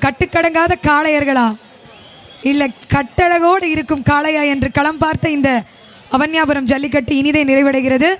கட்டுக்கடங்காத காளையர்களா இல்ல கட்டழகோடு இருக்கும் காளையா என்று களம் பார்த்த இந்த அவன்யாபுரம் ஜல்லிக்கட்டு இனிதே நிறைவடைகிறது.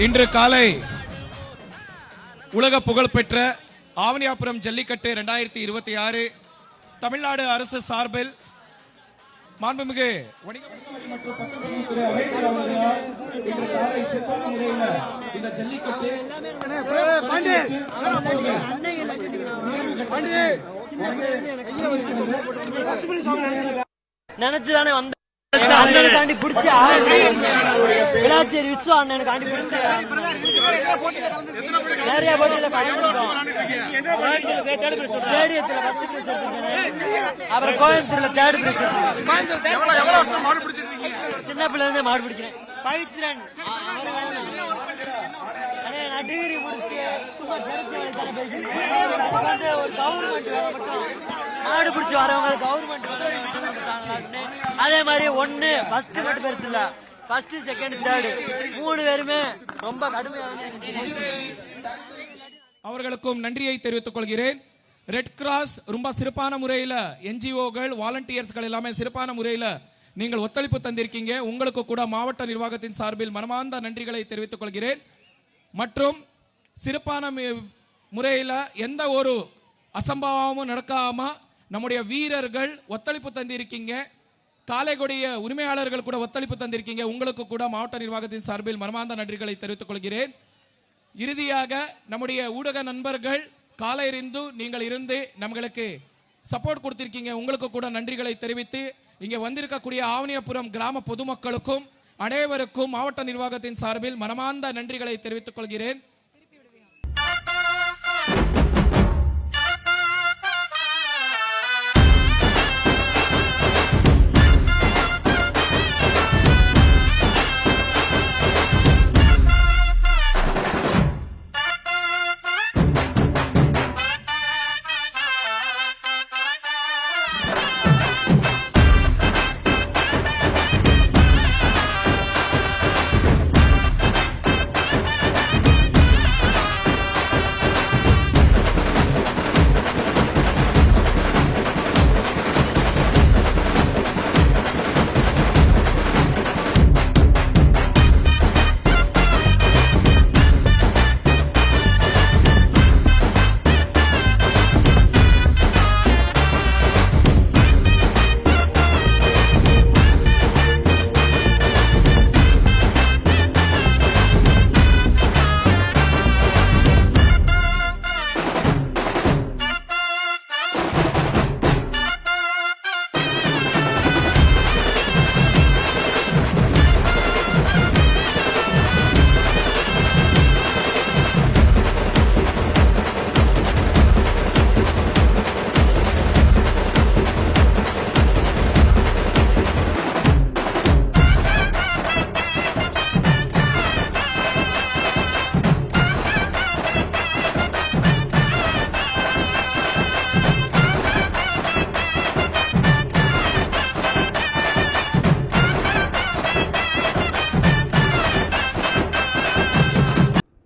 இன்று காலை உலக புகழ்பெற்ற ஆவணியாபுரம் ஜல்லிக்கட்டு 2026 தமிழ்நாடு அரசு சார்பில் மாண்புமிகு நினைச்சுதானே வந்த அண்ணனுக்காண்டி பிடிச்சி விளாச்சேரி விஸ்வா அண்ணனுக்காண்டி பிடிச்சி நிறைய போட்டியில ஸ்டேடியத்துல ஃபர்ஸ்ட் பிரைஸ் எடுத்திருக்கேன். அப்புறம் கோயம்புத்தூர்ல தேர்ட் பிரைஸ் சின்ன பிள்ளை இருந்தே மாடு பிடிக்கிறேன். பவித்ரன் டிகிரி முடிச்சு சும்மா ஒரு கவர்மெண்ட் வேலை மட்டும் மாடு பிடிச்சி வரவங்க கவர்மெண்ட் அதே மாதிரி ஒன்னு ஃபர்ஸ்ட் மட்டும் பெருசு இல்ல, ஃபர்ஸ்ட் செகண்ட் தேர்டு 3 பேருமே ரொம்ப கடுமையான. அவர்களுக்கும் நன்றியை தெரிவித்துக் கொள்கிறேன். ரெட் கிராஸ் ரொம்ப சிறப்பான முறையில், என்ஜிஓக்கள் வாலண்டியர்ஸ்கள் எல்லாமே சிறப்பான முறையில் நீங்கள் ஒத்துழைப்பு தந்திருக்கீங்க. உங்களுக்கு கூட மாவட்ட நிர்வாகத்தின் சார்பில் மனமார்ந்த நன்றிகளை தெரிவித்துக் கொள்கிறேன். மற்றும் சிறப்பான முறையில் எந்த ஒரு அசம்பாவமும் நடக்காம நம்முடைய வீரர்கள் ஒத்துழைப்பு தந்திருக்கீங்க. காளைகளுடைய உரிமையாளர்கள் கூட ஒத்துழைப்பு தந்திருக்கீங்க. உங்களுக்கு கூட மாவட்ட நிர்வாகத்தின் சார்பில் மனமார்ந்த நன்றிகளை தெரிவித்துக் கொள்கிறேன். இறுதியாக நம்முடைய ஊடக நண்பர்கள் காலையிருந்து நீங்கள் இருந்து நம்மளுக்கு சப்போர்ட் கொடுத்திருக்கீங்க. உங்களுக்கு கூட நன்றிகளை தெரிவித்து இங்கே வந்திருக்கக்கூடிய ஆவணியாபுரம் கிராம பொதுமக்களுக்கும் அனைவருக்கும் மாவட்ட நிர்வாகத்தின் சார்பில் மனமார்ந்த நன்றிகளை தெரிவித்துக் கொள்கிறேன்.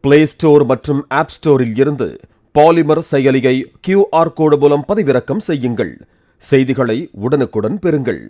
பிளே ஸ்டோர் மற்றும் ஆப் ஸ்டோரில் இருந்து பாலிமர் செயலியை QR கோடு மூலம் பதிவிறக்கம் செய்யுங்கள். செய்திகளை உடனுக்குடன் பெறுங்கள்.